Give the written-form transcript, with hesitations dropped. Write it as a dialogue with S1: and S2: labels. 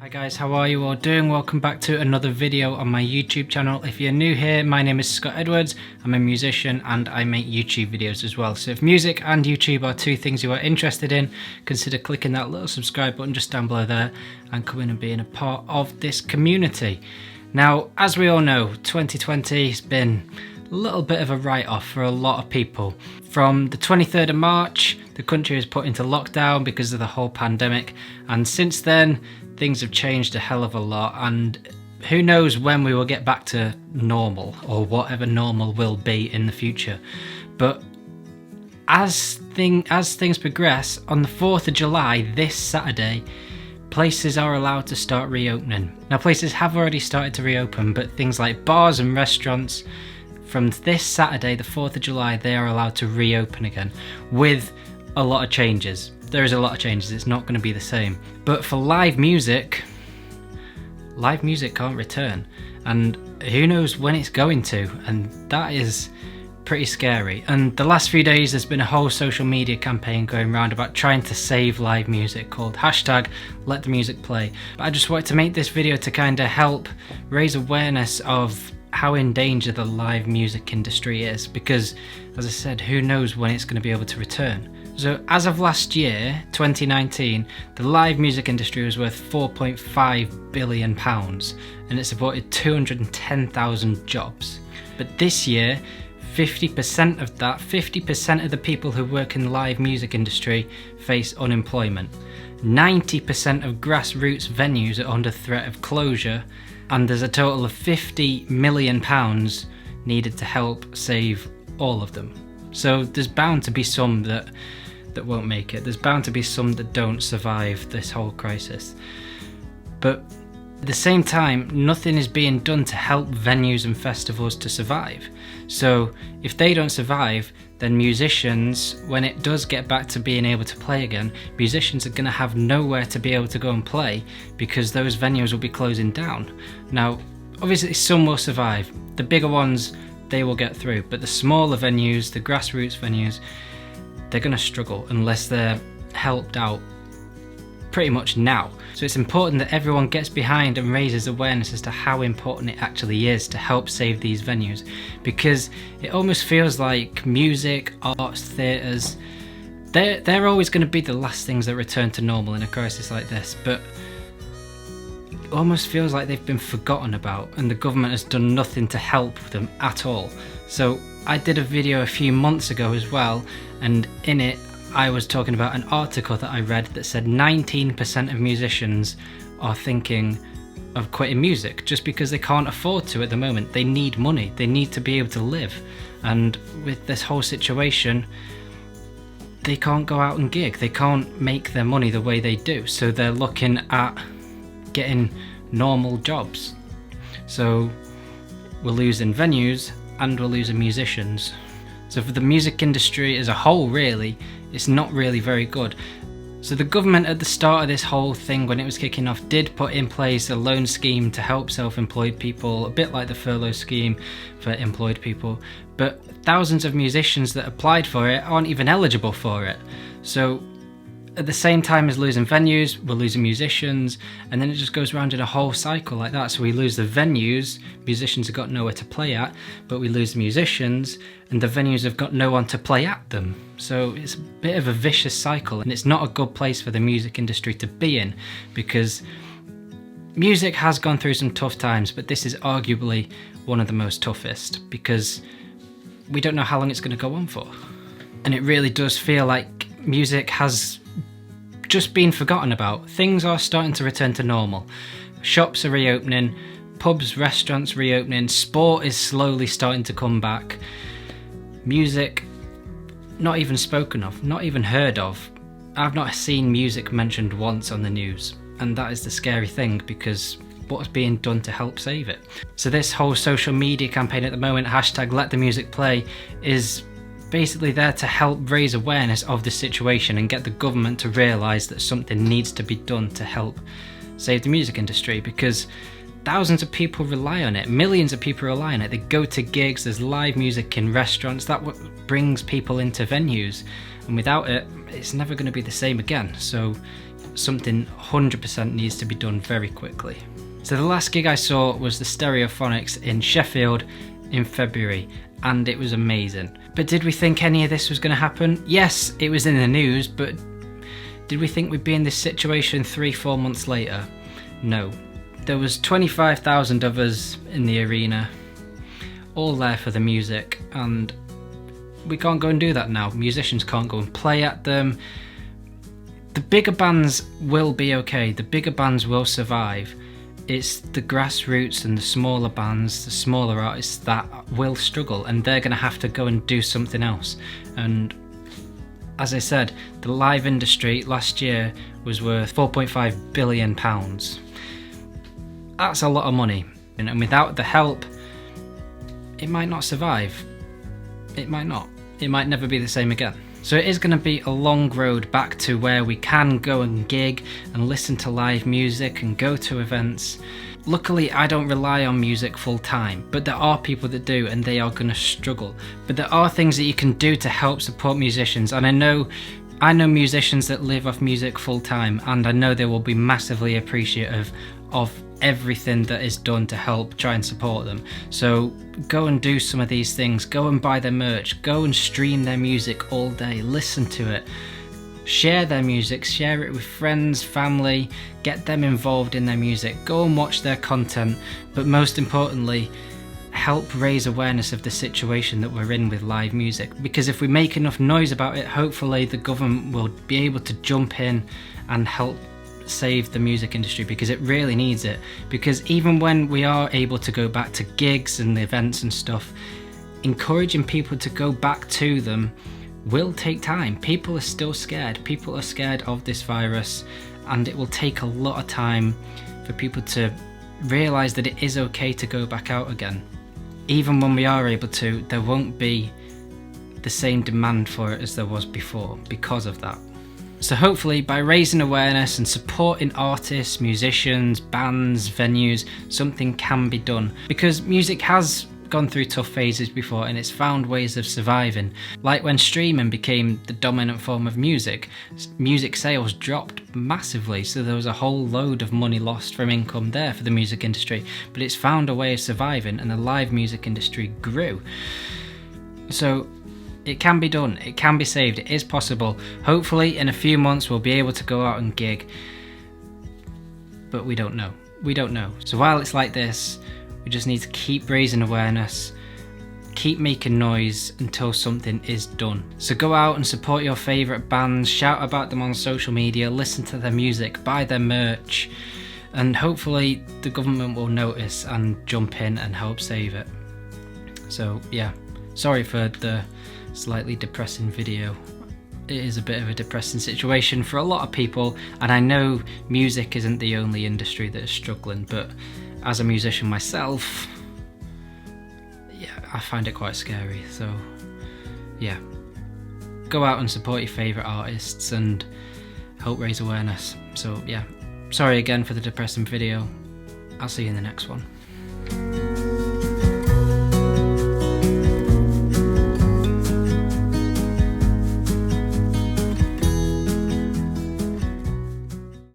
S1: Hi guys, how are you all doing? Welcome back to another video on my YouTube channel. If you're new here, my name is Scott Edwards. I'm a musician and I make YouTube videos as well. So if music and YouTube are two things you are interested in, consider clicking that little subscribe button just down below there and coming and being a part of this community. Now, as we all know, 2020 has been a little bit of a write-off for a lot of people. From the 23rd of March, the country was put into lockdown because of the whole pandemic, and since then things have changed a hell of a lot, and who knows when we will get back to normal, or whatever normal will be in the future. But as things progress, on the 4th of July, this Saturday, places are allowed to start reopening. Now, places have already started to reopen, but things like bars and restaurants, from this Saturday, the 4th of July, they are allowed to reopen again with a lot of changes. There is a lot of changes, it's not going to be the same. But for live music can't return, and who knows when it's going to, and that is pretty scary. And the last few days there's been a whole social media campaign going around about trying to save live music called #LetTheMusicPlay. But I just wanted to make this video to kind of help raise awareness of how in danger the live music industry is, because as I said, who knows when it's going to be able to return. So as of last year, 2019, the live music industry was worth £4.5 billion and it supported 210,000 jobs. But this year, 50% of that, 50% of the people who work in the live music industry face unemployment. 90% of grassroots venues are under threat of closure, and there's a total of £50 million needed to help save all of them. So there's bound to be some that won't make it. There's bound to be some that don't survive this whole crisis. But at the same time, nothing is being done to help venues and festivals to survive. So if they don't survive, then musicians, when it does get back to being able to play again, musicians are going to have nowhere to be able to go and play because those venues will be closing down. Now, obviously some will survive. The bigger ones, they will get through, but the smaller venues, the grassroots venues, they're going to struggle unless they're helped out pretty much now. So it's important that everyone gets behind and raises awareness as to how important it actually is to help save these venues, because it almost feels like music, arts, theatres, they're always going to be the last things that return to normal in a crisis like this, but it almost feels like they've been forgotten about and the government has done nothing to help them at all. So I did a video a few months ago as well, and in it I was talking about an article that I read that said 19% of musicians are thinking of quitting music just because they can't afford to at the moment. They need money, they need to be able to live, and with this whole situation they can't go out and gig, they can't make their money the way they do, so they're looking at getting normal jobs. So we're losing venues and we're losing musicians. So for the music industry as a whole, really, it's not really very good. So the government at the start of this whole thing, when it was kicking off, did put in place a loan scheme to help self-employed people, a bit like the furlough scheme for employed people, but thousands of musicians that applied for it aren't even eligible for it. So at the same time as losing venues, we're losing musicians, and then it just goes around in a whole cycle like that. So we lose the venues, musicians have got nowhere to play at, but we lose the musicians, and the venues have got no one to play at them. So it's a bit of a vicious cycle, and it's not a good place for the music industry to be in, because music has gone through some tough times, but this is arguably one of the most toughest, because we don't know how long it's going to go on for. And it really does feel like music has just been forgotten about. Things are starting to return to normal. Shops are reopening, pubs, restaurants reopening, sport is slowly starting to come back. Music, not even spoken of, not even heard of. I've not seen music mentioned once on the news, and that is the scary thing, because what's being done to help save it? So this whole social media campaign at the moment, #LetTheMusicPlay, is basically there to help raise awareness of the situation and get the government to realise that something needs to be done to help save the music industry, because thousands of people rely on it, millions of people rely on it. They go to gigs, there's live music in restaurants, that brings people into venues, and without it, it's never going to be the same again. So something 100% needs to be done very quickly. So the last gig I saw was the Stereophonics in Sheffield in February, and it was amazing. But did we think any of this was going to happen? Yes, it was in the news, but did we think we'd be in this situation 3-4 months later? No. There was 25,000 of us in the arena, all there for the music, and we can't go and do that now. Musicians can't go and play at them. The bigger bands will be okay, the bigger bands will survive. It's the grassroots and the smaller bands, the smaller artists that will struggle, and they're going to have to go and do something else. And as I said, the live industry last year was worth £4.5 billion. That's a lot of money, and without the help, it might not survive. It might not. It might never be the same again. So it is going to be a long road back to where we can go and gig and listen to live music and go to events. Luckily, I don't rely on music full time, but there are people that do, and they are going to struggle. But there are things that you can do to help support musicians, and I know musicians that live off music full time, and I know they will be massively appreciative of everything that is done to help try and support them. So go and do some of these things, go and buy their merch, go and stream their music all day, listen to it, share their music, share it with friends, family, get them involved in their music, go and watch their content, but most importantly, help raise awareness of the situation that we're in with live music, because if we make enough noise about it, hopefully the government will be able to jump in and help save the music industry, because it really needs it. Because even when we are able to go back to gigs and events and stuff, encouraging people to go back to them will take time. People are still scared. People are scared of this virus, and it will take a lot of time for people to realise that it is okay to go back out again. Even when we are able to, there won't be the same demand for it as there was before because of that. So hopefully by raising awareness and supporting artists, musicians, bands, venues, something can be done. Because music has gone through tough phases before, and it's found ways of surviving. Like when streaming became the dominant form of music sales dropped massively, so there was a whole load of money lost from income there for the music industry. But it's found a way of surviving, and the live music industry grew. So it can be done, it can be saved, it is possible. Hopefully in a few months we'll be able to go out and gig, but we don't know. We don't know. So while it's like this, we just need to keep raising awareness, keep making noise until something is done. So go out and support your favourite bands, shout about them on social media, listen to their music, buy their merch, and hopefully the government will notice and jump in and help save it. So yeah, sorry for the slightly depressing video. It is a bit of a depressing situation for a lot of people, and I know music isn't the only industry that is struggling, but as a musician myself, yeah, I find it quite scary. So yeah, go out and support your favourite artists and help raise awareness. So yeah, sorry again for the depressing video. I'll see you in the next one.